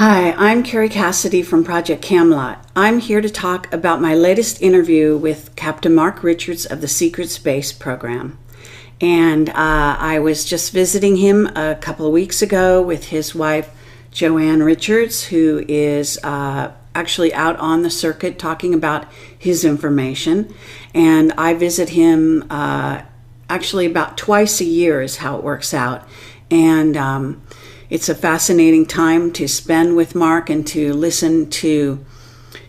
Hi, I'm Carrie Cassidy from Project Camelot. I'm here to talk about my latest interview with Captain Mark Richards of the Secret Space program. And I was just visiting him a couple of weeks ago with his wife, Joanne Richards, who is actually out on the circuit talking about his information. And I visit him actually about twice a year is how it works out. And it's a fascinating time to spend with Mark and to listen to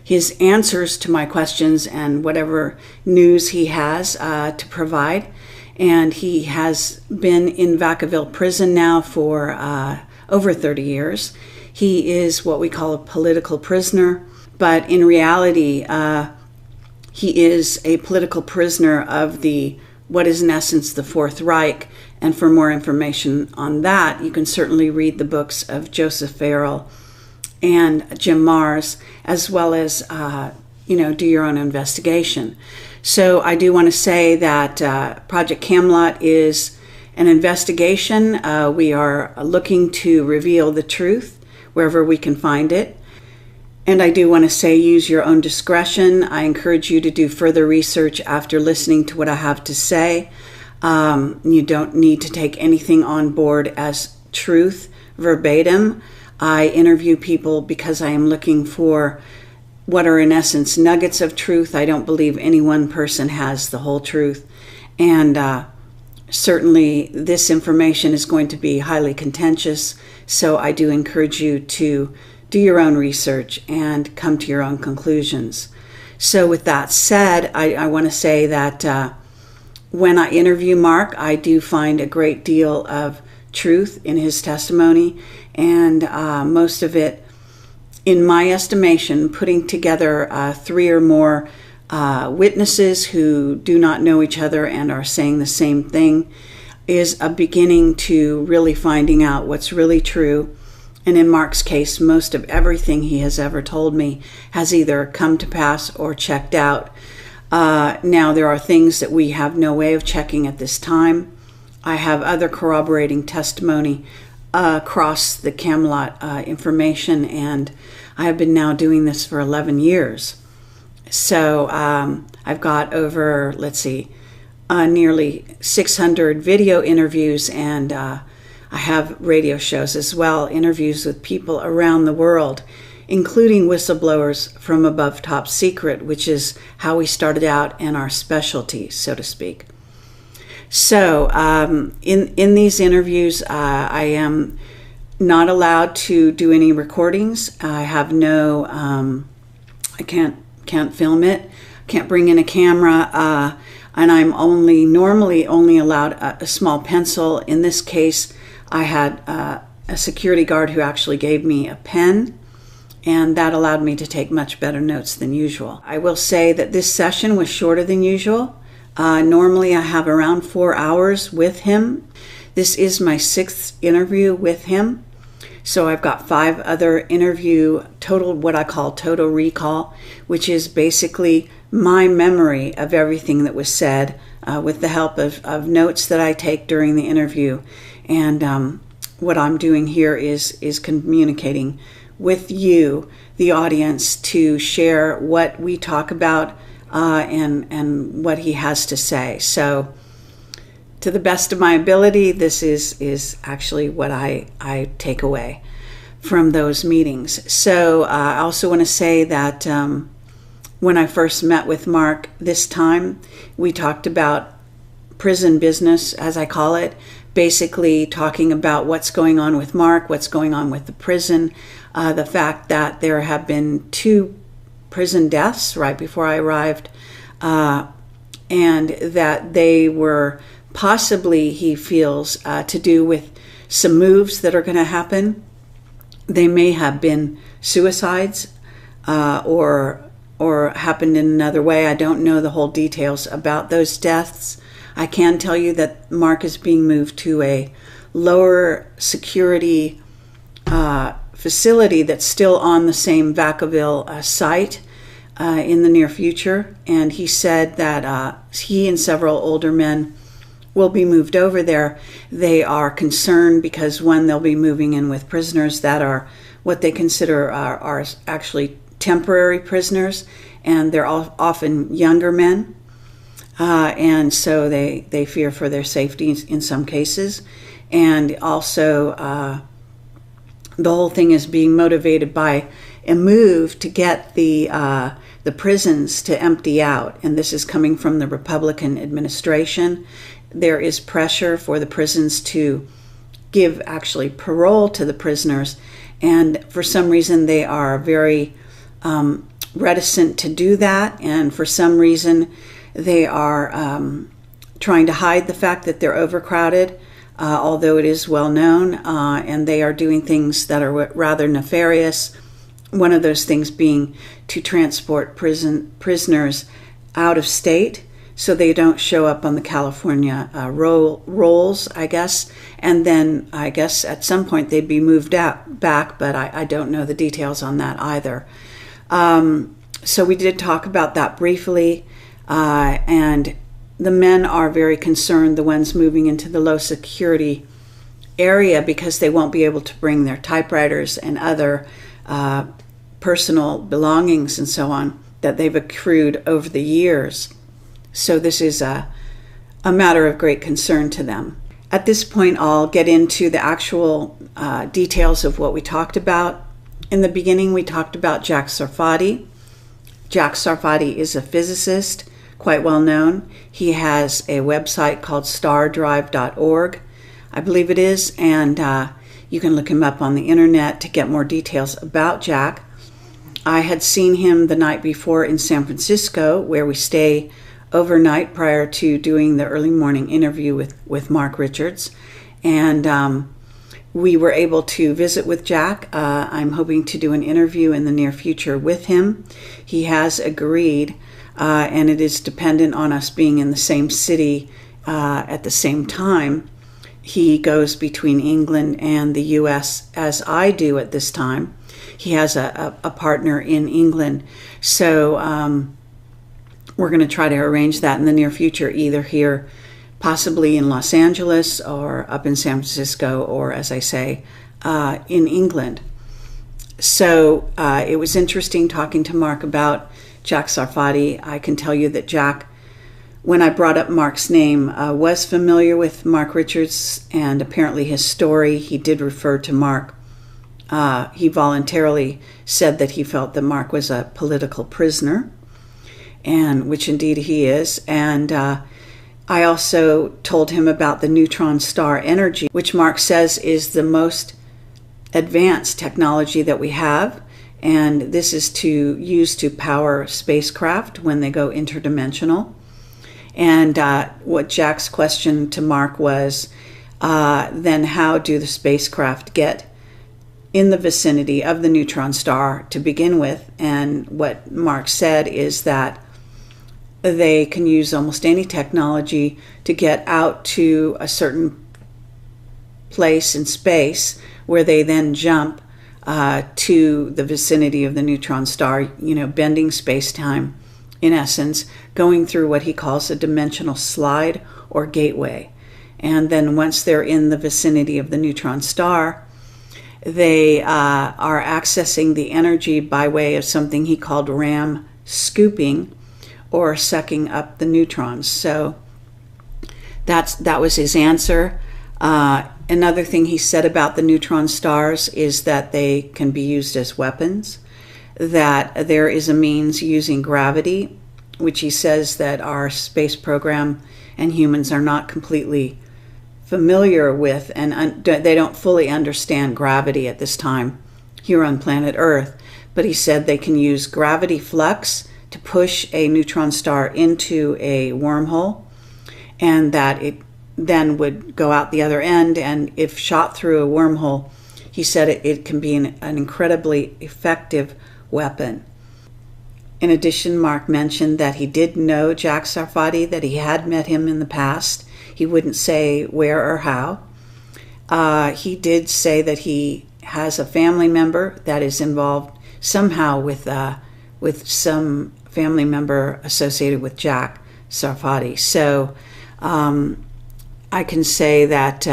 his answers to my questions and whatever news he has to provide. And he has been in Vacaville Prison now for over 30 years. He is what we call a political prisoner, but in reality, he is a political prisoner of what is in essence the Fourth Reich. And for more information on that, you can certainly read the books of Joseph Farrell and Jim Marrs, as well as, do your own investigation. So I do want to say that Project Camelot is an investigation. We are looking to reveal the truth wherever we can find it. And I do want to say, use your own discretion. I encourage you to do further research after listening to what I have to say. You don't need to take anything on board as truth verbatim. I interview people because I am looking for what are in essence nuggets of truth. I don't believe any one person has the whole truth. And certainly this information is going to be highly contentious. So I do encourage you to do your own research and come to your own conclusions. So with that said, I want to say that when I interview Mark, I do find a great deal of truth in his testimony, and most of it, in my estimation, putting together 3 or more witnesses who do not know each other and are saying the same thing, is a beginning to really finding out what's really true. And in Mark's case, most of everything he has ever told me has either come to pass or checked out. Now, there are things that we have no way of checking at this time. I have other corroborating testimony across the Camelot information, and I have been now doing this for 11 years. So I've got over, nearly 600 video interviews, and I have radio shows as well, interviews with people around the world, including whistleblowers from above top secret, which is how we started out and our specialty, so to speak. So in these interviews, I am not allowed to do any recordings. I have I can't film it, can't bring in a camera, and I'm normally only allowed a small pencil. In this case, I had a security guard who actually gave me a pen, and that allowed me to take much better notes than usual. I will say that this session was shorter than usual. Normally I have around 4 hours with him. This is my 6th interview with him. So I've got 5 other what I call total recall, which is basically my memory of everything that was said with the help of notes that I take during the interview. And what I'm doing here is communicating with you, the audience, to share what we talk about and what he has to say. So to the best of my ability, this is actually what I take away from those meetings. So I also want to say that when I first met with Mark this time, we talked about prison business, as I call it, basically talking about what's going on with Mark, what's going on with the prison, the fact that there have been 2 prison deaths right before I arrived, and that they were possibly, he feels, to do with some moves that are going to happen. They may have been suicides or happened in another way. I don't know the whole details about those deaths. I can tell you that Mark is being moved to a lower security facility that's still on the same Vacaville site in the near future. And he said that he and several older men will be moved over there. They are concerned because, one, they'll be moving in with prisoners that are what they consider are actually temporary prisoners, and they're often younger men, and so they fear for their safety in some cases. And also the whole thing is being motivated by a move to get the prisons to empty out, and this is coming from the Republican administration. There is pressure for the prisons to give actually parole to the prisoners, and for some reason they are very reticent to do that, and for some reason they are trying to hide the fact that they're overcrowded, although it is well known, and they are doing things that are rather nefarious. One of those things being to transport prisoners out of state so they don't show up on the California rolls, I guess. And then I guess at some point they'd be moved back, but I don't know the details on that either. So we did talk about that briefly, and the men are very concerned, the ones moving into the low security area, because they won't be able to bring their typewriters and other personal belongings and so on that they've accrued over the years. So this is a matter of great concern to them. At this point, I'll get into the actual details of what we talked about. In the beginning, we talked about Jack Sarfati. Jack Sarfati is a physicist, quite well known. He has a website called stardrive.org, I believe it is, and you can look him up on the internet to get more details about Jack. I had seen him the night before in San Francisco, where we stay overnight prior to doing the early morning interview with Mark Richards, and we were able to visit with Jack. I'm hoping to do an interview in the near future with him. He has agreed, and it is dependent on us being in the same city at the same time. He goes between England and the U.S. as I do at this time. He has a partner in England, so we're going to try to arrange that in the near future, either here, possibly in Los Angeles, or up in San Francisco, or, as I say, in England. So it was interesting talking to Mark about Jack Sarfati. I can tell you that Jack, when I brought up Mark's name, was familiar with Mark Richards, and apparently his story, he did refer to Mark. He voluntarily said that he felt that Mark was a political prisoner, and which indeed he is. And I also told him about the neutron star energy, which Mark says is the most advanced technology that we have, and this is used to power spacecraft when they go interdimensional. And what Jack's question to Mark was, then how do the spacecraft get in the vicinity of the neutron star to begin with? And what Mark said is that they can use almost any technology to get out to a certain place in space, where they then jump to the vicinity of the neutron star, bending space-time, in essence, going through what he calls a dimensional slide or gateway. And then once they're in the vicinity of the neutron star, they are accessing the energy by way of something he called RAM scooping, or sucking up the neutrons. So that was his answer. Another thing he said about the neutron stars is that they can be used as weapons, that there is a means using gravity, which he says that our space program and humans are not completely familiar with, and they don't fully understand gravity at this time here on planet Earth. But he said they can use gravity flux to push a neutron star into a wormhole, and that it then would go out the other end, and if shot through a wormhole, he said it can be an incredibly effective weapon. In addition, Mark mentioned that he did know Jack Sarfati, that he had met him in the past. He wouldn't say where or how. He did say that he has a family member that is involved somehow with some family member associated with Jack Sarfati. So I can say that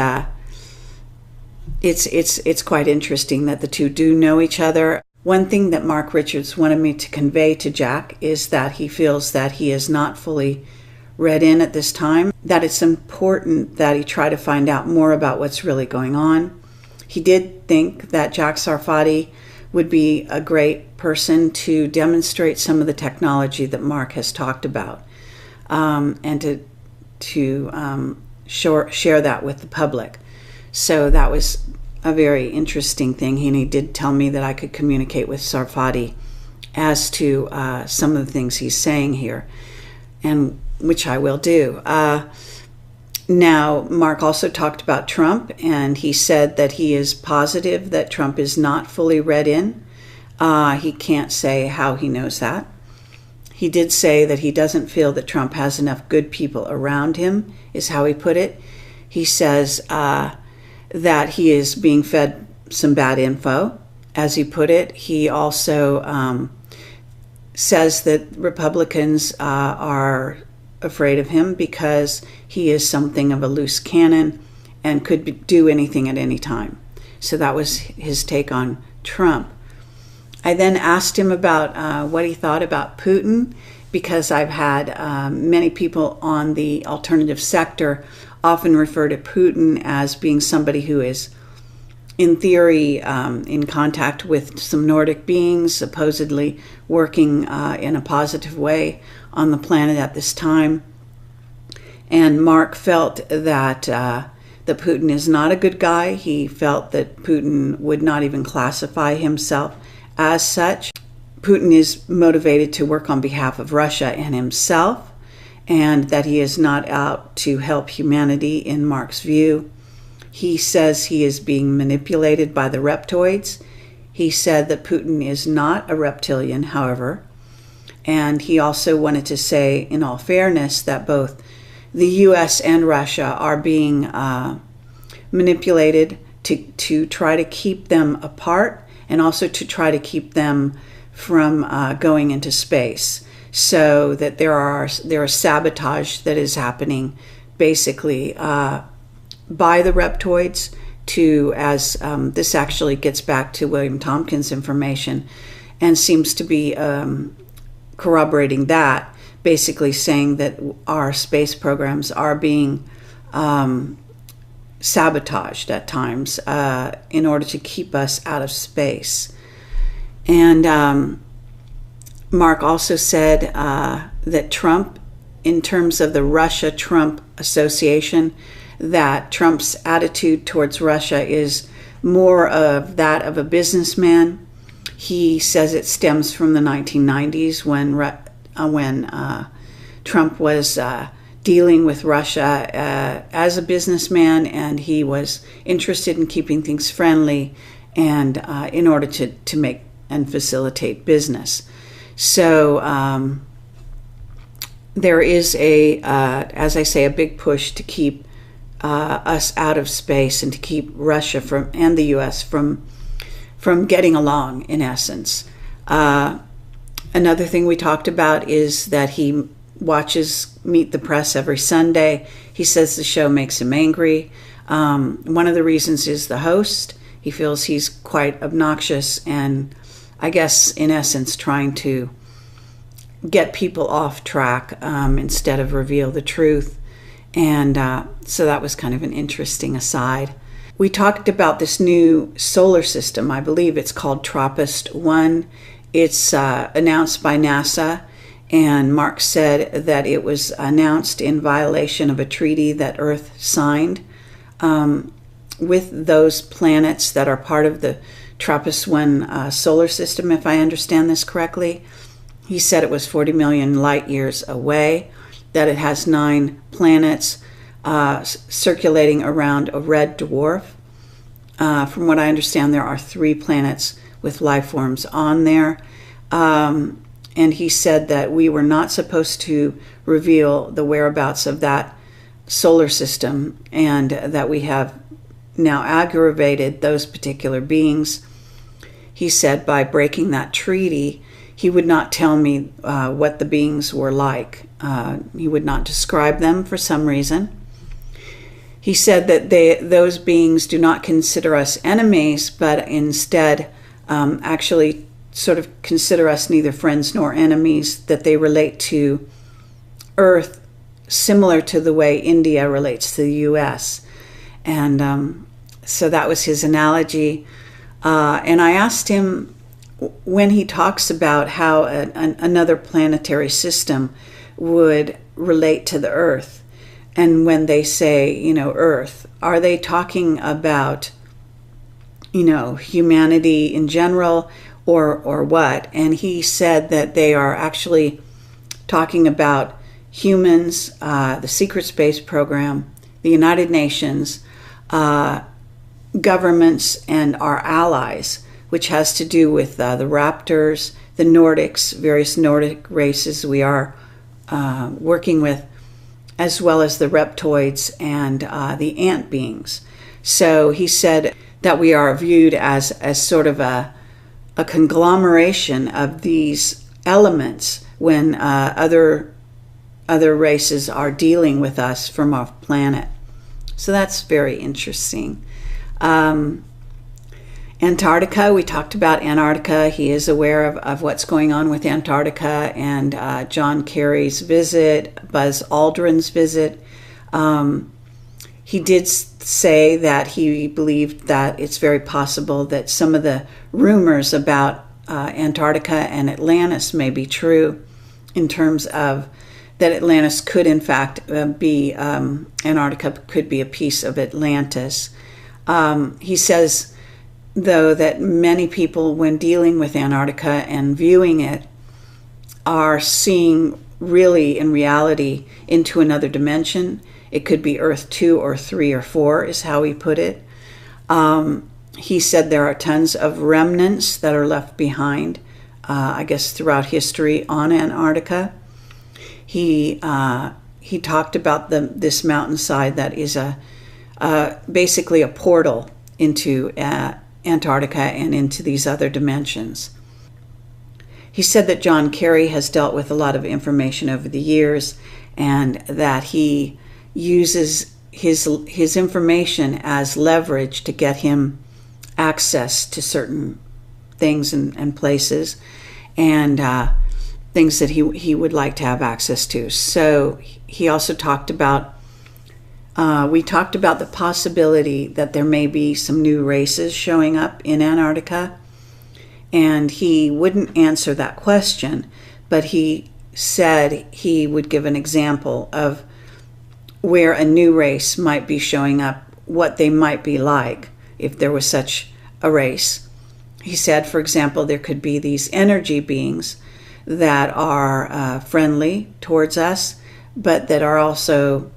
it's quite interesting that the two do know each other. One thing that Mark Richards wanted me to convey to Jack is that he feels that he is not fully read in at this time, that it's important that he try to find out more about what's really going on. He did think that Jack Sarfati would be a great person to demonstrate some of the technology that Mark has talked about, and to share that with the public. So that was a very interesting thing. And he did tell me that I could communicate with Sarfati as to some of the things he's saying here, and which I will do. Now, Mark also talked about Trump, and he said that he is positive that Trump is not fully read in. He can't say how he knows that. He did say that he doesn't feel that Trump has enough good people around him, is how he put it. He says that he is being fed some bad info, as he put it. He also says that Republicans are afraid of him because he is something of a loose cannon and could do anything at any time. So that was his take on Trump. I then asked him about what he thought about Putin, because I've had many people on the alternative sector often refer to Putin as being somebody who is, in theory, in contact with some Nordic beings, supposedly working in a positive way on the planet at this time. And Mark felt that Putin is not a good guy. He felt that Putin would not even classify himself as such. Putin is motivated to work on behalf of Russia and himself, and that he is not out to help humanity in Mark's view. He says he is being manipulated by the reptoids. He said that Putin is not a reptilian, however, and he also wanted to say, in all fairness, that both the U.S. and Russia are being manipulated to try to keep them apart, and also to try to keep them from going into space. So that there is sabotage that is happening, basically by the reptoids, to, as this actually gets back to William Tompkins' information, and seems to be corroborating that, basically saying that our space programs are being sabotaged at times in order to keep us out of space. And Mark also said that Trump, in terms of the Russia-Trump association, that Trump's attitude towards Russia is more of that of a businessman. He says it stems from the 1990s when Trump was dealing with Russia as a businessman, and he was interested in keeping things friendly and in order to make and facilitate business. So there is as I say, a big push to keep us out of space and to keep Russia and the U.S. from getting along, in essence. Another thing we talked about is that he watches Meet the Press every Sunday. He says the show makes him angry. One of the reasons is the host. He feels he's quite obnoxious and, I guess, in essence, trying to get people off track instead of reveal the truth. And so that was kind of an interesting aside. We talked about this new solar system. I believe it's called TRAPPIST-1. It's announced by NASA, and Mark said that it was announced in violation of a treaty that Earth signed with those planets that are part of the TRAPPIST-1 solar system, if I understand this correctly. He said it was 40 million light years away, that it has 9 planets circulating around a red dwarf. From what I understand, there are 3 planets with life forms on there. And he said that we were not supposed to reveal the whereabouts of that solar system, and that we have now aggravated those particular beings. He said by breaking that treaty, he would not tell me what the beings were like. He would not describe them for some reason. He said that those beings do not consider us enemies, but instead actually sort of consider us neither friends nor enemies, that they relate to Earth similar to the way India relates to the U.S. And so that was his analogy. And I asked him, when he talks about how another planetary system would relate to the Earth, and when they say, Earth, are they talking about, humanity in general, or what? And he said that they are actually talking about humans, the secret space program, the United Nations, governments, and our allies, which has to do with the Raptors, the Nordics, various Nordic races we are working with, as well as the reptoids and the ant beings. So he said that we are viewed as sort of a conglomeration of these elements when other races are dealing with us from our planet. So that's very interesting. Antarctica, we talked about Antarctica. He is aware of what's going on with Antarctica, and John Kerry's visit, Buzz Aldrin's visit. He did say that he believed that it's very possible that some of the rumors about Antarctica and Atlantis may be true, in terms of that Atlantis could in fact be, Antarctica could be a piece of Atlantis. He says, though, that many people, when dealing with Antarctica and viewing it, are seeing really in reality into another dimension. It could be Earth 2 or 3 or 4 is how he put it. He said there are tons of remnants that are left behind, I guess throughout history, on Antarctica. He talked about this mountainside that is basically a portal into Antarctica and into these other dimensions. He said that John Kerry has dealt with a lot of information over the years, and that he uses his information as leverage to get him access to certain things and places, and things that he would like to have access to. So he also talked about, we talked about the possibility that there may be some new races showing up in Antarctica, and he wouldn't answer that question, but he said he would give an example of where a new race might be showing up, what they might be like if there was such a race. He said, for example, there could be these energy beings that are friendly towards us, but that are also,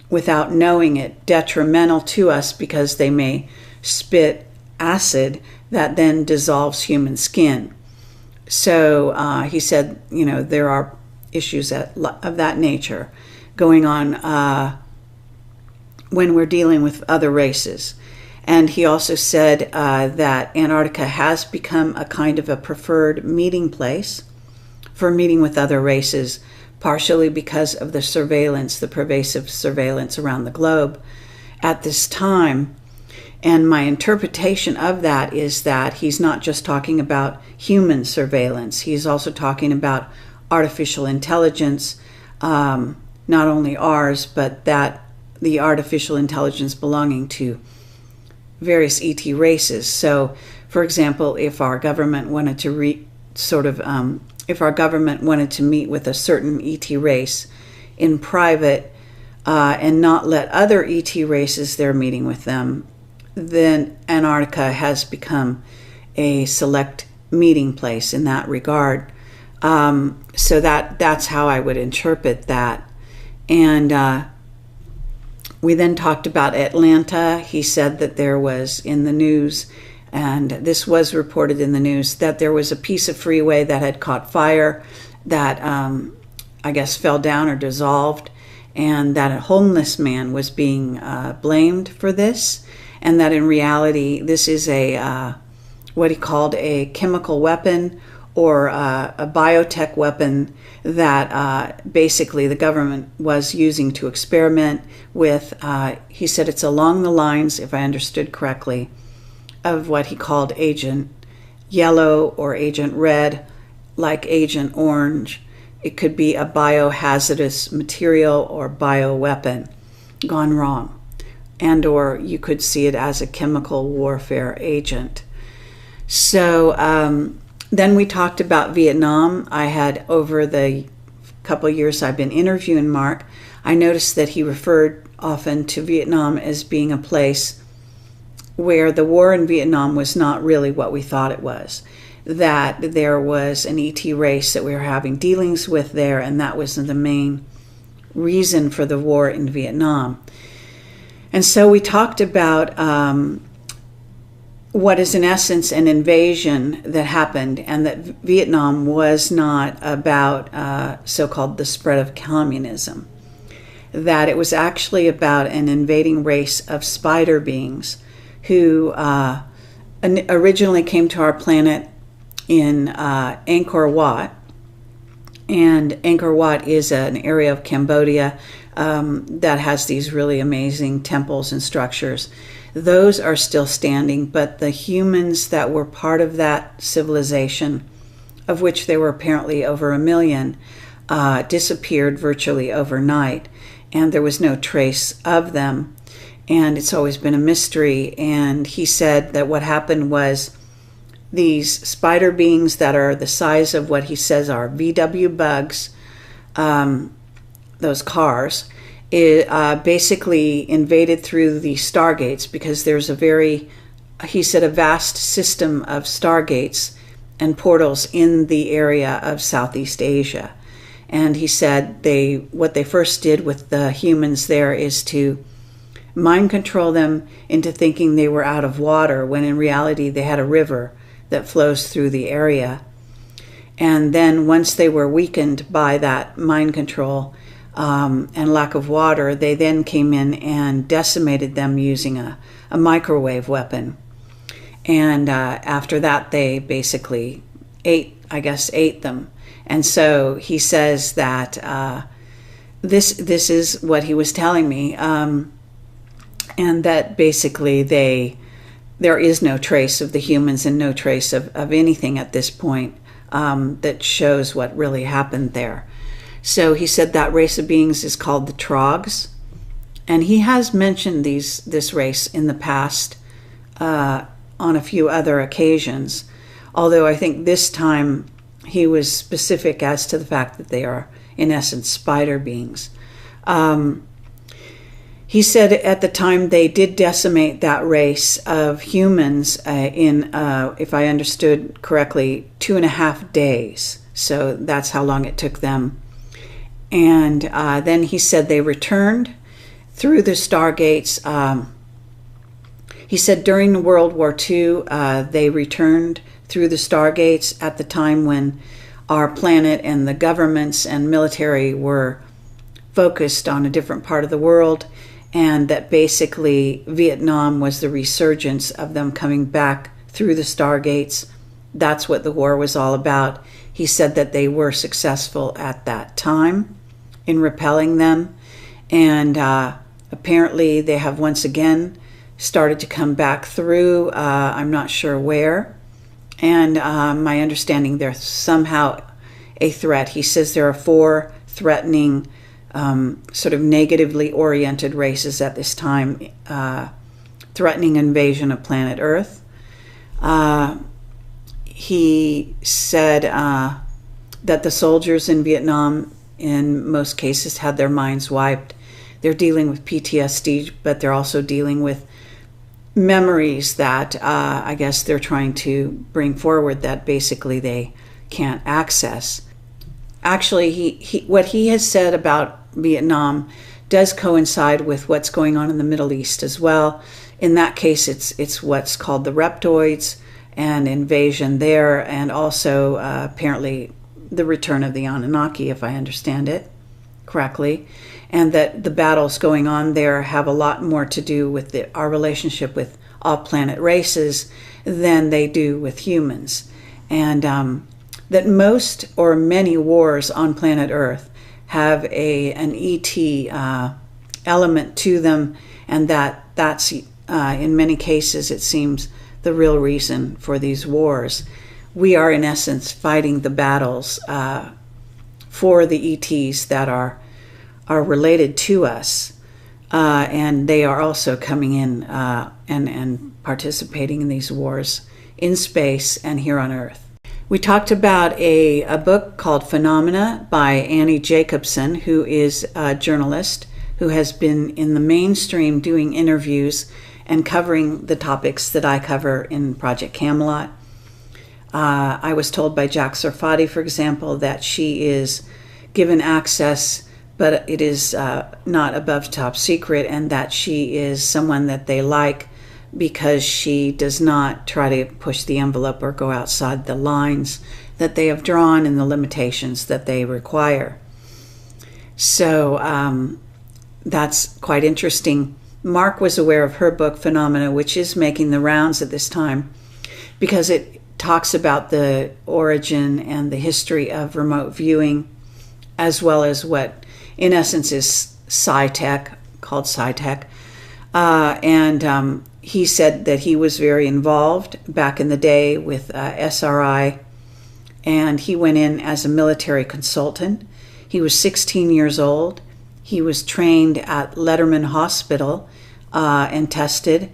without knowing it, detrimental to us, because they may spit acid that then dissolves human skin. So he said, there are issues of that nature going on when we're dealing with other races. And he also said that Antarctica has become a kind of a preferred meeting place for meeting with other races, partially because of the surveillance, the pervasive surveillance around the globe at this time. And my interpretation of that is that he's not just talking about human surveillance, he's also talking about artificial intelligence, not only ours, but that the artificial intelligence belonging to various ET races. So, for example, if our government wanted to if our government wanted to meet with a certain ET race in private and not let other ET races they're meeting with them, then Antarctica has become a select meeting place in that regard. So that's how I would interpret that. And we then talked about Atlanta. He said that there was in the news, and this was reported in the news, that there was a piece of freeway that had caught fire that I guess fell down or dissolved, and that a homeless man was being blamed for this, and that in reality this is what he called a chemical weapon, or a biotech weapon that basically the government was using to experiment with. He said it's along the lines, if I understood correctly, of what he called Agent Yellow or Agent Red, like Agent Orange. It could be a biohazardous material or bioweapon gone wrong, and or you could see it as a chemical warfare agent. So then we talked about Vietnam. I had, over the couple years I've been interviewing Mark, I noticed that he referred often to Vietnam as being a place where the war in Vietnam was not really what we thought it was, that there was an ET race that we were having dealings with there, and that was the main reason for the war in Vietnam. And so we talked about what is in essence an invasion that happened, and that Vietnam was not about so-called the spread of communism, that it was actually about an invading race of spider beings who originally came to our planet in Angkor Wat. And Angkor Wat is an area of Cambodia that has these really amazing temples and structures. Those are still standing, but the humans that were part of that civilization, of which there were apparently over 1 million, disappeared virtually overnight, and there was no trace of them. And it's always been a mystery. And he said that what happened was these spider beings that are the size of what he says are VW bugs, those cars, basically invaded through the stargates, because there's he said, a vast system of stargates and portals in the area of Southeast Asia. And he said what they first did with the humans there is to mind control them into thinking they were out of water, when in reality they had a river that flows through the area. And then once they were weakened by that mind control and lack of water, they then came in and decimated them using a microwave weapon. And after that, they basically ate them. And so he says that this is what he was telling me, and that basically there is no trace of the humans and no trace of anything at this point that shows what really happened there. So he said that race of beings is called the Trogs, and he has mentioned this race in the past on a few other occasions, although I think this time he was specific as to the fact that they are, in essence, spider beings. He said at the time they did decimate that race of humans in, if I understood correctly, 2.5 days. So that's how long it took them. And then he said they returned through the stargates. He said during World War II, they returned through the stargates at the time when our planet and the governments and military were focused on a different part of the world, and that basically Vietnam was the resurgence of them coming back through the stargates. That's what the war was all about. He said that they were successful at that time in repelling them, and apparently they have once again started to come back through. I'm not sure where, and my understanding they're somehow a threat. He says there are 4 threatening sort of negatively oriented races at this time, threatening invasion of planet Earth. He said that the soldiers in Vietnam, in most cases, had their minds wiped. They're dealing with PTSD, but they're also dealing with memories that I guess they're trying to bring forward that basically they can't access. Actually, what he has said about Vietnam does coincide with what's going on in the Middle East as well. In that case, it's what's called the reptoids and invasion there, and also apparently the return of the Anunnaki, if I understand it correctly, and that the battles going on there have a lot more to do with our relationship with all planet races than they do with humans. And that most or many wars on planet Earth have an ET element to them, and that's in many cases, it seems, the real reason for these wars. We are, in essence, fighting the battles for the ETs that are related to us, and they are also coming in and participating in these wars in space and here on Earth. We talked about a book called Phenomena by Annie Jacobson, who is a journalist who has been in the mainstream doing interviews and covering the topics that I cover in Project Camelot. I was told by Jack Sarfati, for example, that she is given access, but it is not above top secret, and that she is someone that they like because she does not try to push the envelope or go outside the lines that they have drawn and the limitations that they require. So that's quite interesting. Mark was aware of her book, Phenomena, which is making the rounds at this time, because it talks about the origin and the history of remote viewing, as well as what, in essence, is sci-tech, called sci-tech. And he said that he was very involved back in the day with SRI, and he went in as a military consultant. He was 16 years old. He was trained at Letterman Hospital and tested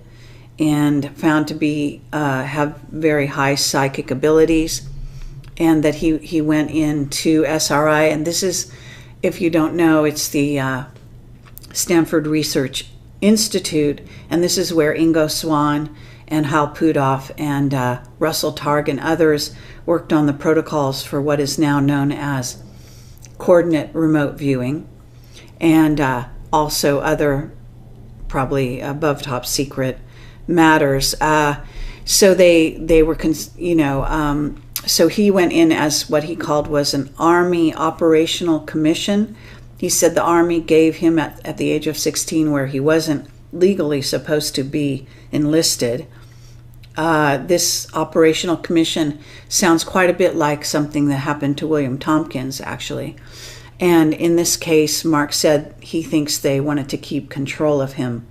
and found to be have very high psychic abilities, and that he went into SRI. And this is, if you don't know, it's the Stanford Research Institute, and this is where Ingo Swann and Hal Puthoff and Russell Targ and others worked on the protocols for what is now known as coordinate remote viewing, and also other probably above top secret matters. So they were, so he went in as what he called was an Army Operational Commission. He said the Army gave him at the age of 16, where he wasn't legally supposed to be enlisted. This Operational Commission sounds quite a bit like something that happened to William Tompkins, actually. And in this case, Mark said he thinks they wanted to keep control of him.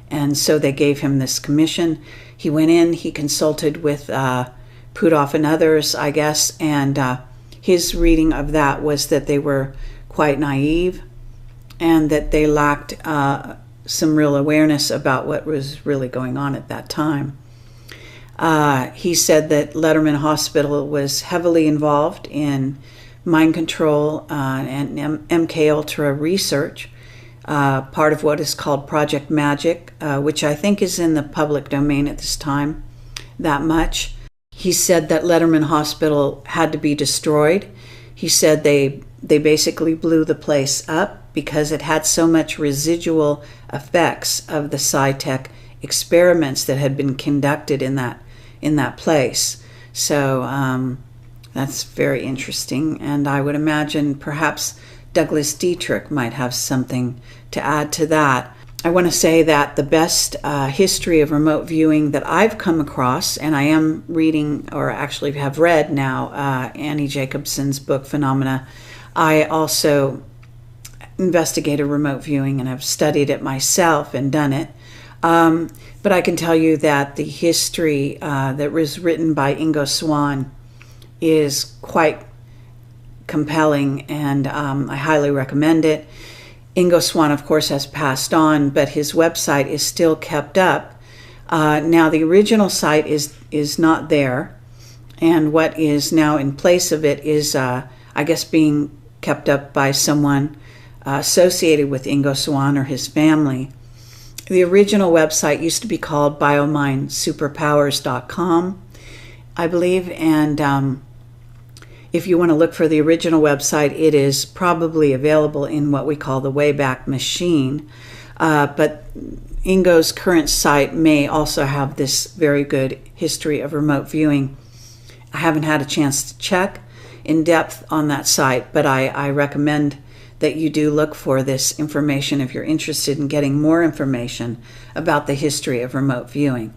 And so they gave him this commission. He went in, he consulted with Puthoff and others, I guess, and his reading of that was that they were quite naive and that they lacked some real awareness about what was really going on at that time. He said that Letterman Hospital was heavily involved in mind control and MK Ultra research, part of what is called Project Magic, which I think is in the public domain at this time, that much. He said that Letterman Hospital had to be destroyed. He said they basically blew the place up because it had so much residual effects of the sci-tech experiments that had been conducted in that place. So that's very interesting, and I would imagine perhaps Douglas Dietrich might have something to add to that. I want to say that the best history of remote viewing that I've come across, and I am reading, or actually have read now, Annie Jacobson's book, Phenomena. I also investigated remote viewing and have studied it myself and done it. But I can tell you that the history that was written by Ingo Swann is quite compelling, and I highly recommend it. Ingo Swann, of course, has passed on, but his website is still kept up. Now, the original site is not there, and what is now in place of it is, I guess, being kept up by someone associated with Ingo Swann or his family. The original website used to be called biomindsuperpowers.com, I believe, and if you want to look for the original website, it is probably available in what we call the Wayback Machine. But Ingo's current site may also have this very good history of remote viewing. I haven't had a chance to check in depth on that site, but I recommend that you do look for this information if you're interested in getting more information about the history of remote viewing.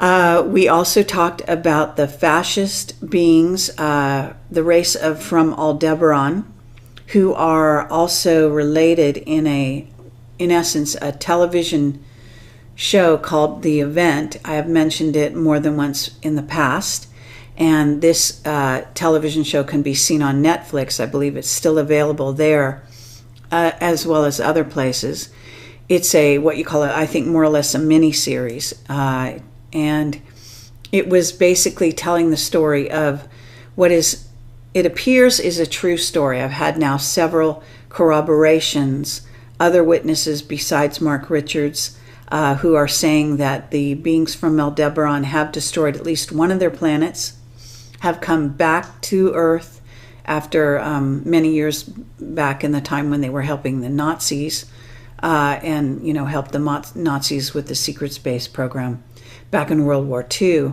We also talked about the fascist beings, the race of from Aldebaran, who are also related in essence, a television show called The Event. I have mentioned it more than once in the past, and this television show can be seen on Netflix. I believe it's still available there, as well as other places. It's what you call it, I think, more or less a mini-series, and it was basically telling the story of what it appears is a true story. I've had now several corroborations, other witnesses besides Mark Richards, who are saying that the beings from Aldebaran have destroyed at least one of their planets, have come back to Earth after many years back in the time when they were helping the Nazis, and helped the Nazis with the secret space program back in World War II.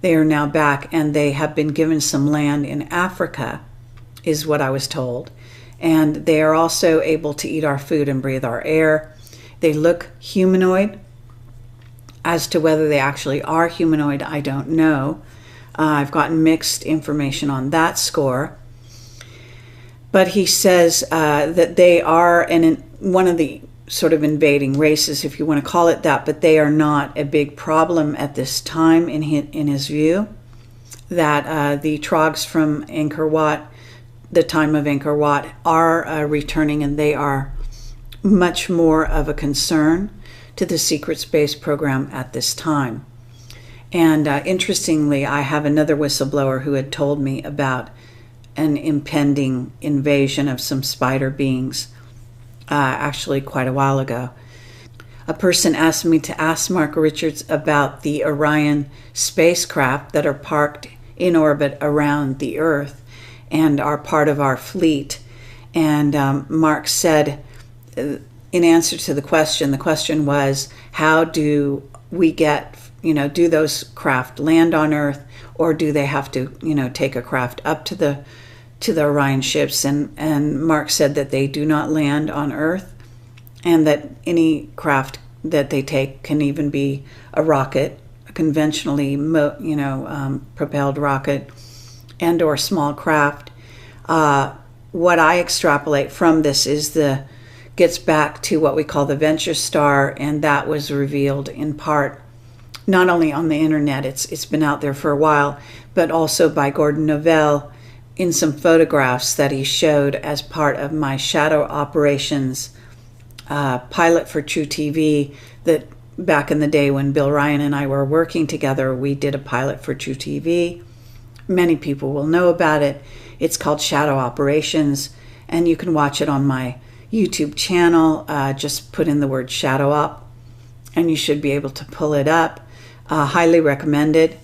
They are now back, and they have been given some land in Africa, is what I was told. And they are also able to eat our food and breathe our air. They look humanoid. As to whether they actually are humanoid, I don't know. I've gotten mixed information on that score. But he says that they are one of the sort of invading races, if you want to call it that, but they are not a big problem at this time in his view. That the Trogs from Angkor Wat, the time of Angkor Wat, are returning, and they are much more of a concern to the secret space program at this time. And interestingly, I have another whistleblower who had told me about an impending invasion of some spider beings, actually quite a while ago. A person asked me to ask Mark Richards about the Orion spacecraft that are parked in orbit around the Earth and are part of our fleet. And Mark said, in answer to the question was, how do we get, do those craft land on Earth, or do they have to, take a craft up to the Orion ships? And Mark said that they do not land on Earth, and that any craft that they take can even be a rocket, a conventionally propelled rocket, and or small craft. What I extrapolate from this is gets back to what we call the Venture Star, and that was revealed in part not only on the internet, it's been out there for a while, but also by Gordon Novell in some photographs that he showed as part of my Shadow Operations pilot for True TV. That back in the day when Bill Ryan and I were working together, we did a pilot for True TV. Many people will know about it. It's called Shadow Operations, and you can watch it on my YouTube channel. Just put in the word Shadow Op, and you should be able to pull it up. Highly recommended.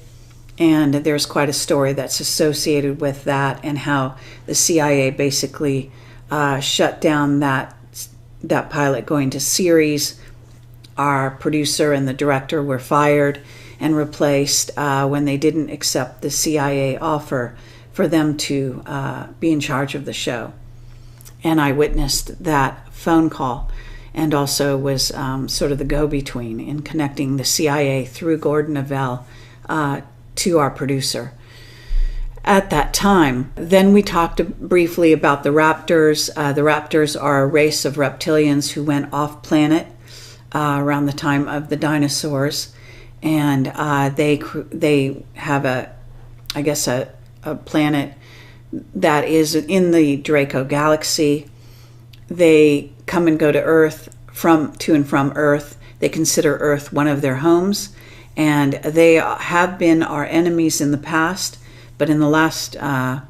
And there's quite a story that's associated with that, and how the CIA basically shut down that pilot going to series. Our producer and the director were fired and replaced when they didn't accept the CIA offer for them to be in charge of the show. And I witnessed that phone call, and also was sort of the go-between in connecting the CIA through Gordon Novell to our producer at that time. Then we talked briefly about the raptors. The raptors are a race of reptilians who went off planet around the time of the dinosaurs, and they have a planet that is in the Draco galaxy. They come and go to Earth, to and from Earth. They consider Earth one of their homes, and they have been our enemies in the past, but in the last 5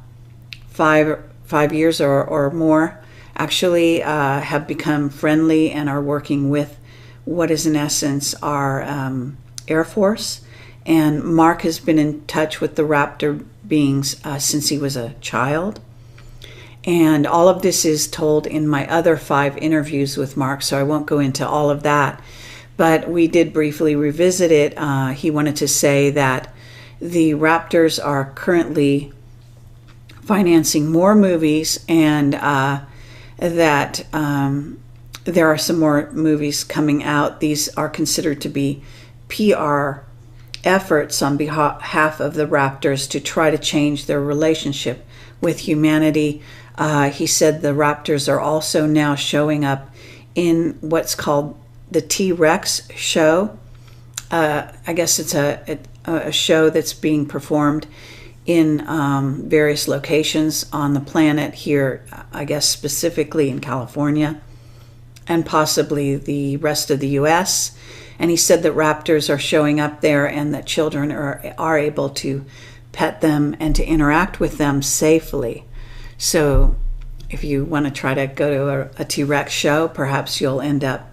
years or more, actually have become friendly and are working with what is in essence our Air Force. And Mark has been in touch with the raptor beings since he was a child. And all of this is told in my other 5 interviews with Mark, so I won't go into all of that. But we did briefly revisit it. He wanted to say that the raptors are currently financing more movies, and that there are some more movies coming out. These are considered to be PR efforts on behalf of the Raptors to try to change their relationship with humanity. He said the Raptors are also now showing up in what's called the T-Rex show. I guess it's a show that's being performed in various locations on the planet here, I guess specifically in California and possibly the rest of the U.S. And he said that raptors are showing up there and that children are able to pet them and to interact with them safely. So if you want to try to go to a T-Rex show, perhaps you'll end up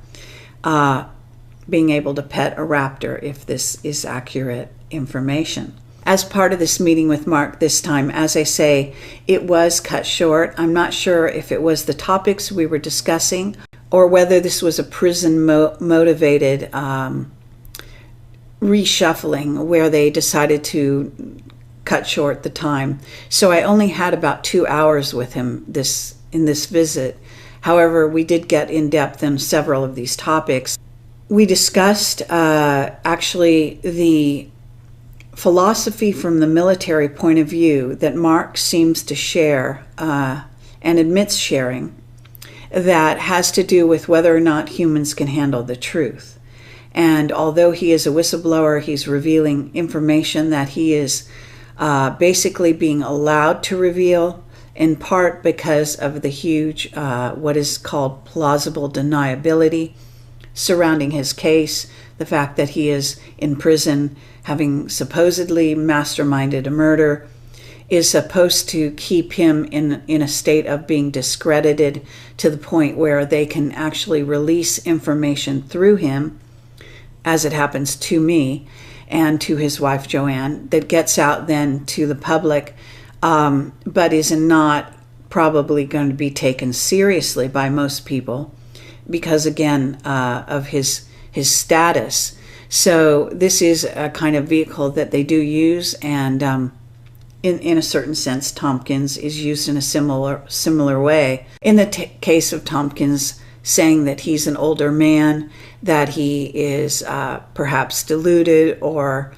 being able to pet a raptor if this is accurate information. As part of this meeting with Mark this time, as I say, it was cut short. I'm not sure if it was the topics we were discussing or whether this was a prison-motivated reshuffling where they decided to cut short the time. So I only had about 2 hours with him in this visit. However, we did get in depth in several of these topics. We discussed actually the philosophy from the military point of view that Mark seems to share and admits sharing, that has to do with whether or not humans can handle the truth. And although he is a whistleblower, he's revealing information that he is basically being allowed to reveal, in part because of the huge, what is called plausible deniability surrounding his case, the fact that he is in prison having supposedly masterminded a murder is supposed to keep him in a state of being discredited to the point where they can actually release information through him, as it happens to me and to his wife Joanne, that gets out then to the public, but is not probably going to be taken seriously by most people because, again, of his status. So this is a kind of vehicle that they do use, and in a certain sense, Tompkins is used in a similar way. In the case of Tompkins saying that he's an older man, that he is perhaps deluded, or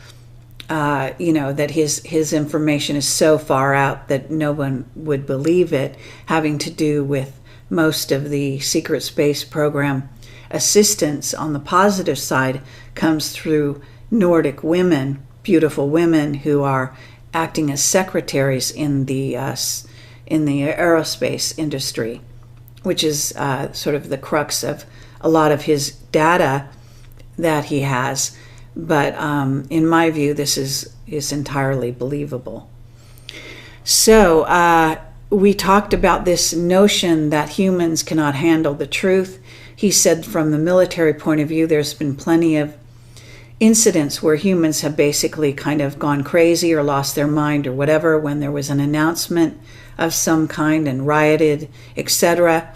that his information is so far out that no one would believe it, having to do with most of the secret space program assistance on the positive side comes through Nordic women, beautiful women who are acting as secretaries in the aerospace industry, which is sort of the crux of a lot of his data that he has. But in my view, this is entirely believable. So we talked about this notion that humans cannot handle the truth. He said from the military point of view, there's been plenty of incidents where humans have basically kind of gone crazy or lost their mind or whatever when there was an announcement of some kind and rioted, etc.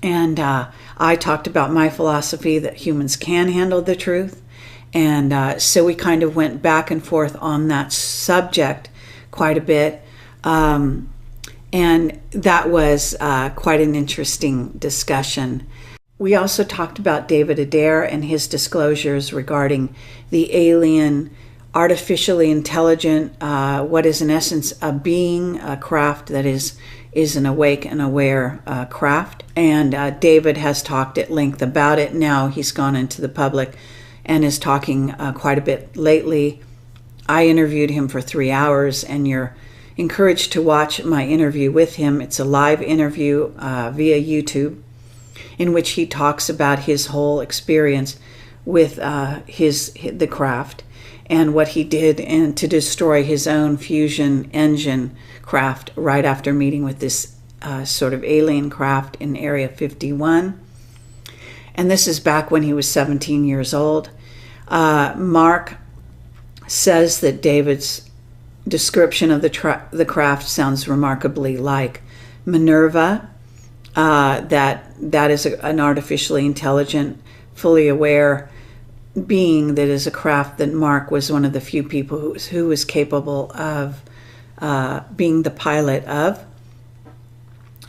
And I talked about my philosophy that humans can handle the truth. And so we kind of went back and forth on that subject quite a bit. And that was quite an interesting discussion. We also talked about David Adair and his disclosures regarding the alien, artificially intelligent, what is in essence a being, a craft that is an awake and aware craft. And David has talked at length about it. Now he's gone into the public and is talking quite a bit lately. I interviewed him for 3 hours, and you're encouraged to watch my interview with him. It's a live interview via YouTube, in which he talks about his whole experience with the craft and what he did and to destroy his own fusion engine craft right after meeting with this sort of alien craft in Area 51. And this is back when he was 17 years old. Mark says that David's description of the craft sounds remarkably like Minerva, that is an artificially intelligent, fully aware being that is a craft that Mark was one of the few people who was capable of being the pilot of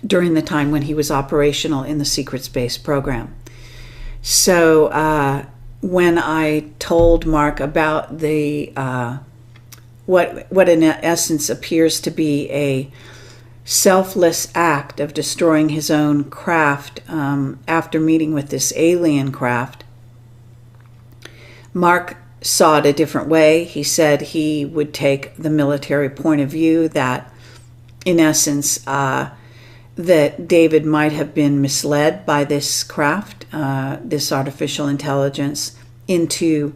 during the time when he was operational in the secret space program. So when I told Mark about the what in essence appears to be a selfless act of destroying his own craft after meeting with this alien craft, Mark saw it a different way. He said he would take the military point of view that, in essence, that David might have been misled by this craft, this artificial intelligence, into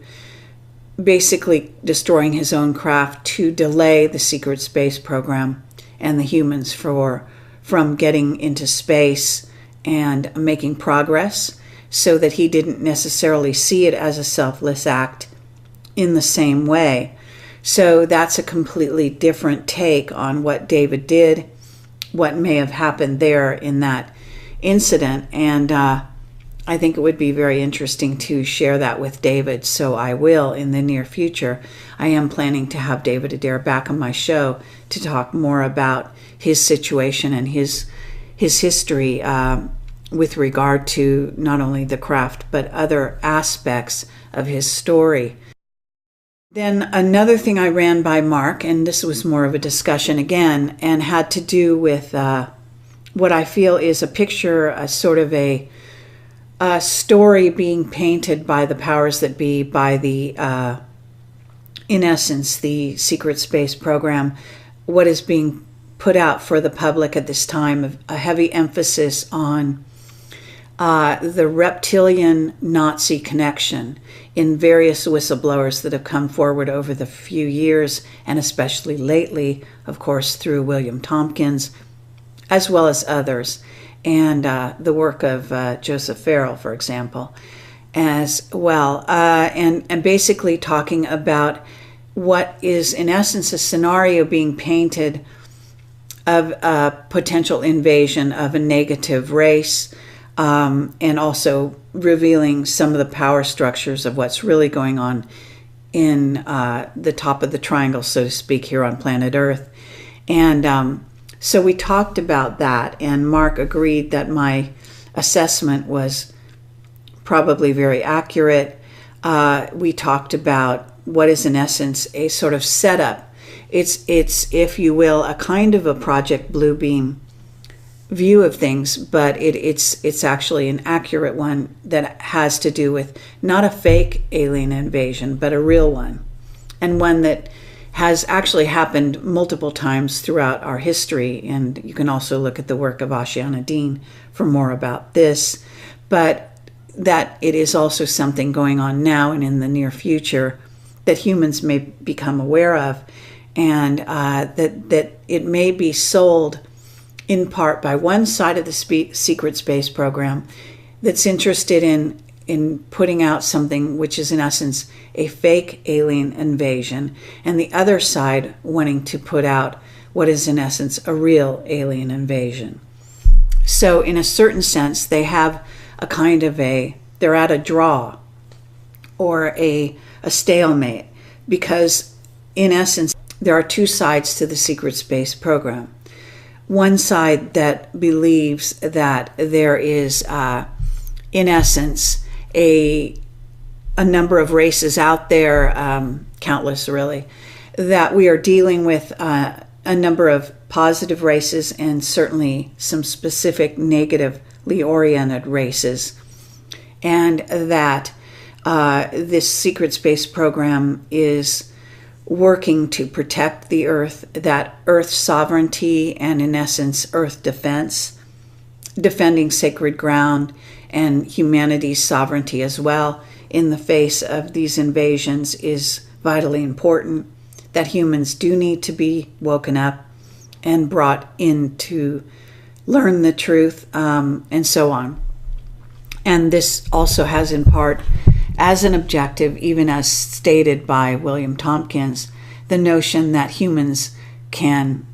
basically destroying his own craft to delay the secret space program and the humans from getting into space and making progress, so that he didn't necessarily see it as a selfless act in the same way. So that's a completely different take on what David did, what may have happened there in that incident. And I think it would be very interesting to share that with David, so I will in the near future. I am planning to have David Adair back on my show to talk more about his situation and his history with regard to not only the craft but other aspects of his story. Then another thing I ran by Mark, and this was more of a discussion again, and had to do with what I feel is a picture, a sort of a story being painted by the powers that be, by the, in essence, the secret space program, what is being put out for the public at this time, of a heavy emphasis on the reptilian Nazi connection in various whistleblowers that have come forward over the few years, and especially lately, of course, through William Tompkins, as well as others, and the work of Joseph Farrell, for example, as well, and basically talking about what is, in essence, a scenario being painted of a potential invasion of a negative race, and also revealing some of the power structures of what's really going on in the top of the triangle, so to speak, here on planet Earth. And so we talked about that, and Mark agreed that my assessment was probably very accurate. We talked about what is, in essence, a sort of setup. It's, if you will, a kind of a Project Bluebeam view of things, but it's actually an accurate one that has to do with not a fake alien invasion, but a real one, and one that has actually happened multiple times throughout our history. And you can also look at the work of Ashiana Dean for more about this, but that it is also something going on now and in the near future that humans may become aware of, and that it may be sold in part by one side of the secret space program that's interested in putting out something which is, in essence, a fake alien invasion, and the other side wanting to put out what is, in essence, a real alien invasion. So in a certain sense, they have a kind of they're at a draw or a stalemate, because in essence, there are two sides to the secret space program. One side that believes that there is, in essence, a number of races out there, countless really, that we are dealing with a number of positive races and certainly some specific negatively oriented races, and that this secret space program is working to protect the Earth, that Earth sovereignty and, in essence, Earth defense, defending sacred ground and humanity's sovereignty as well in the face of these invasions is vitally important, that humans do need to be woken up and brought in to learn the truth, and so on. And this also has, in part, as an objective, even as stated by William Tompkins, the notion that humans can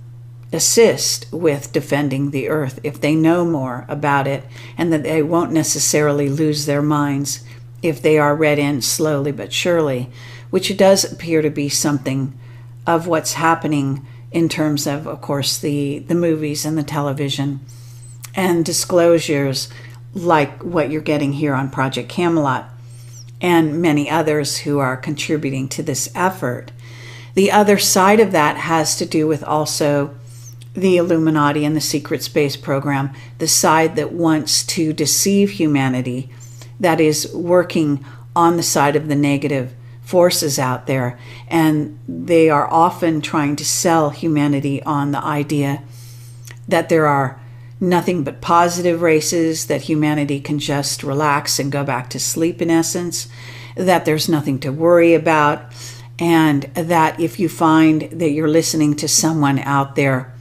assist with defending the Earth if they know more about it, and that they won't necessarily lose their minds if they are read in slowly but surely, which does appear to be something of what's happening in terms of course, the movies and the television and disclosures like what you're getting here on Project Camelot. and many others who are contributing to this effort. The other side of that has to do with also the Illuminati and the secret space program, the side that wants to deceive humanity, that is working on the side of the negative forces out there. And they are often trying to sell humanity on the idea that there are nothing but positive races, that humanity can just relax and go back to sleep in essence, that there's nothing to worry about, and that if you find that you're listening to someone out there,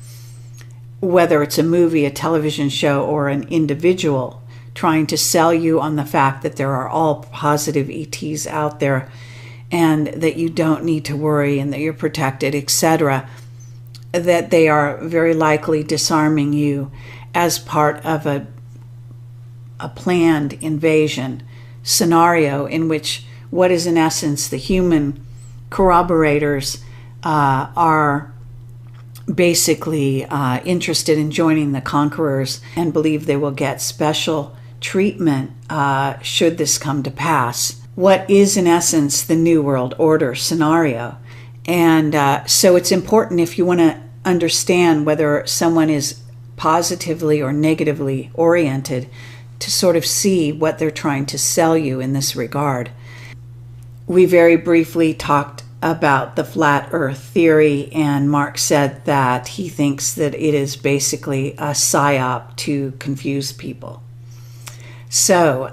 whether it's a movie, a television show, or an individual trying to sell you on the fact that there are all positive ETs out there and that you don't need to worry and that you're protected, etc., that they are very likely disarming you as part of a planned invasion scenario in which what is in essence the human corroborators are basically interested in joining the conquerors and believe they will get special treatment should this come to pass. What is in essence the New World Order scenario. And so it's important, if you want to understand whether someone is positively or negatively oriented, to sort of see what they're trying to sell you in this regard. We very briefly talked about the flat earth theory, and Mark said that he thinks that it is basically a psyop to confuse people. So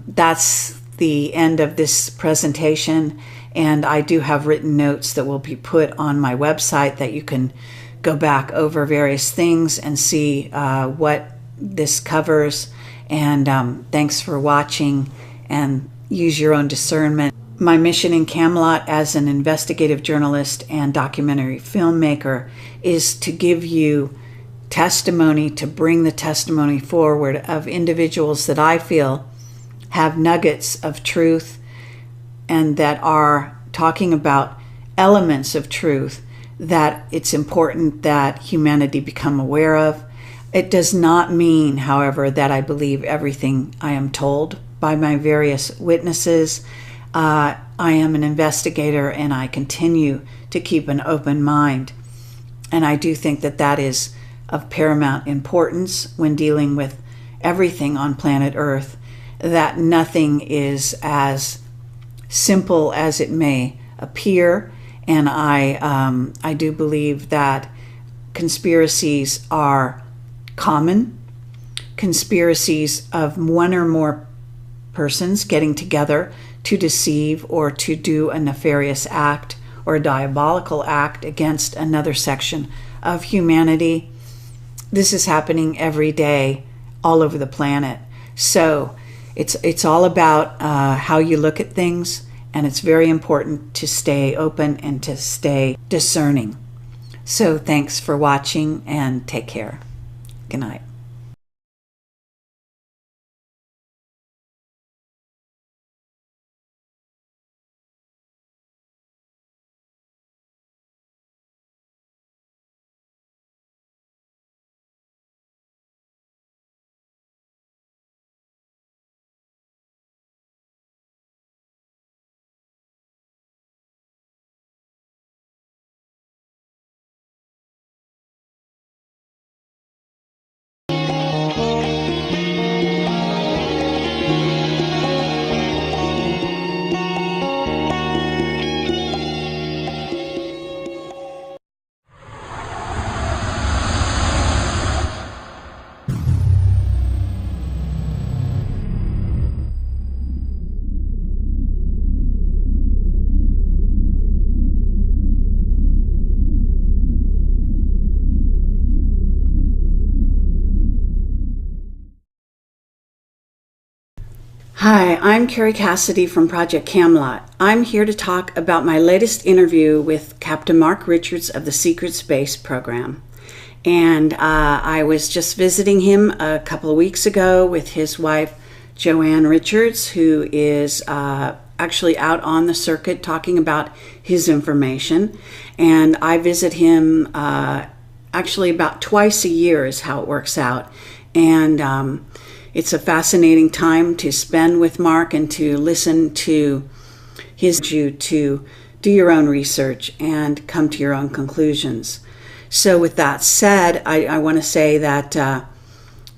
that's the end of this presentation, and I do have written notes that will be put on my website that you can go back over various things and see what this covers. And thanks for watching, and use your own discernment. My mission in Camelot as an investigative journalist and documentary filmmaker is to give you testimony, to bring the testimony forward of individuals that I feel have nuggets of truth and that are talking about elements of truth that it's important that humanity become aware of. It does not mean, however, that I believe everything I am told by my various witnesses. I am an investigator, and I continue to keep an open mind. And I do think that that is of paramount importance when dealing with everything on planet Earth, that nothing is as simple as it may appear. And I do believe that conspiracies are common. Conspiracies of one or more persons getting together to deceive or to do a nefarious act or a diabolical act against another section of humanity. This is happening every day all over the planet. So it's all about how you look at things, and it's very important to stay open and to stay discerning. So thanks for watching, and take care. Good night. Hi, I'm Carrie Cassidy from Project Camelot. I'm here to talk about my latest interview with Captain Mark Richards of the Secret Space program. And I was just visiting him a couple of weeks ago with his wife, Joanne Richards, who is actually out on the circuit talking about his information. And I visit him actually about twice a year is how it works out. And It's a fascinating time to spend with Mark and to listen to to do your own research and come to your own conclusions. So with that said, I want to say that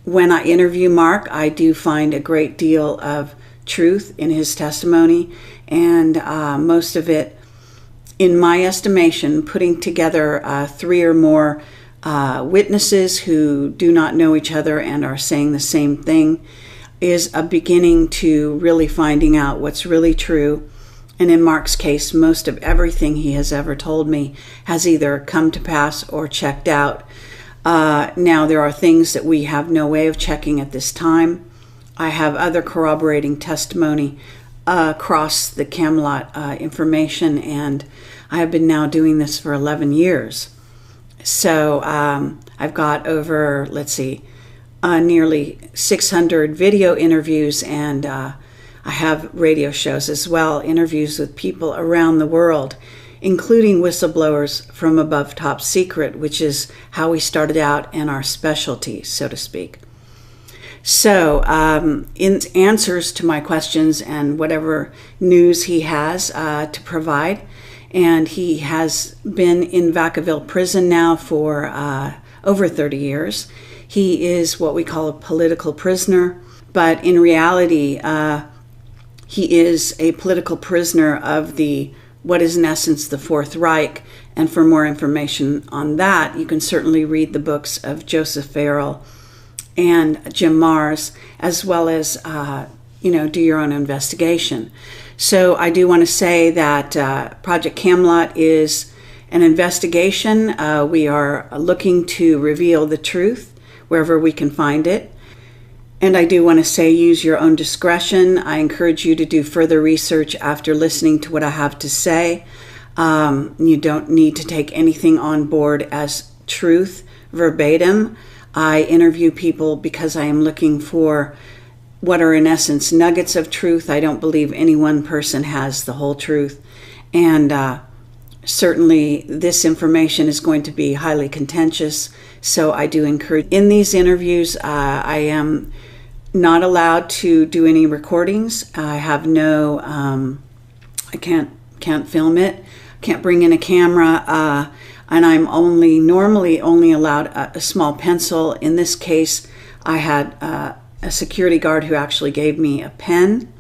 when I interview Mark, I do find a great deal of truth in his testimony, and most of it, in my estimation, putting together 3 or more witnesses who do not know each other and are saying the same thing, is a beginning to really finding out what's really true. And in Mark's case, most of everything he has ever told me has either come to pass or checked out. Now, there are things that we have no way of checking at this time. I have other corroborating testimony across the Camelot information, and I have been now doing this for 11 years. So I've got over, nearly 600 video interviews, and I have radio shows as well, interviews with people around the world, including whistleblowers from above top secret, which is how we started out and our specialty, so to speak. So in answers to my questions and whatever news he has to provide, and he has been in Vacaville Prison now for over 30 years. He is what we call a political prisoner, but in reality, he is a political prisoner of what is in essence the Fourth Reich. And for more information on that, you can certainly read the books of Joseph Farrell and Jim Mars, as well as do your own investigation. So I do want to say that Project Camelot is an investigation. We are looking to reveal the truth wherever we can find it. And I do want to say, use your own discretion. I encourage you to do further research after listening to what I have to say. You don't need to take anything on board as truth verbatim. I interview people because I am looking for what are in essence nuggets of truth. I don't believe any one person has the whole truth. And certainly this information is going to be highly contentious. So I do encourage, in these interviews, I am not allowed to do any recordings. I have no, I can't film it, can't bring in a camera, and I'm normally only allowed a small pencil. In this case, I had a security guard who actually gave me a pen,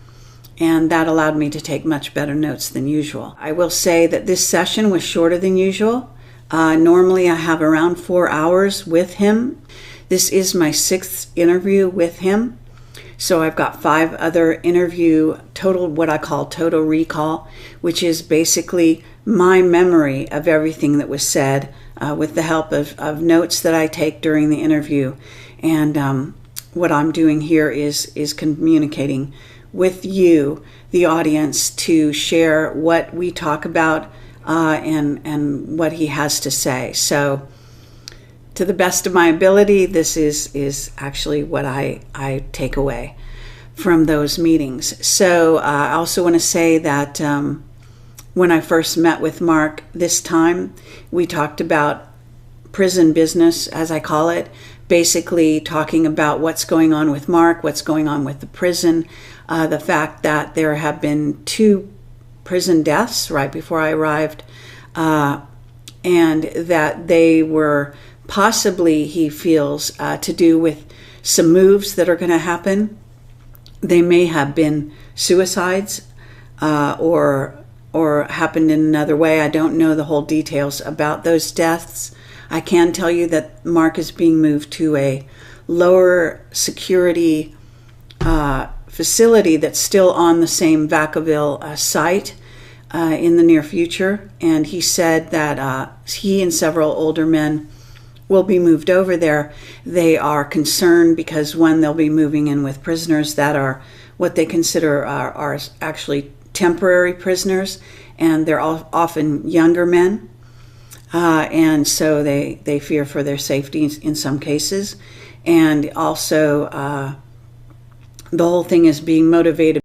and that allowed me to take much better notes than usual. I will say that this session was shorter than usual. Normally I have around 4 hours with him. This is my 6th interview with him. So I've got 5 other what I call total recall, which is basically my memory of everything that was said with the help of notes that I take during the interview. And what I'm doing here is communicating with you, the audience, to share what we talk about and what he has to say. So to the best of my ability, this is actually what I take away from those meetings. So I also want to say that when I first met with Mark this time, we talked about prison business, as I call it, basically talking about what's going on with Mark, what's going on with the prison, the fact that there have been 2 prison deaths right before I arrived, and that they were possibly, he feels, to do with some moves that are going to happen. They may have been suicides or happened in another way. I don't know the whole details about those deaths. I can tell you that Mark is being moved to a lower security facility that's still on the same Vacaville site in the near future. And he said that he and several older men will be moved over there. They are concerned because, one, they'll be moving in with prisoners that are what they consider are actually temporary prisoners, and they're often younger men. And so they fear for their safety in some cases. And also, the whole thing is being motivated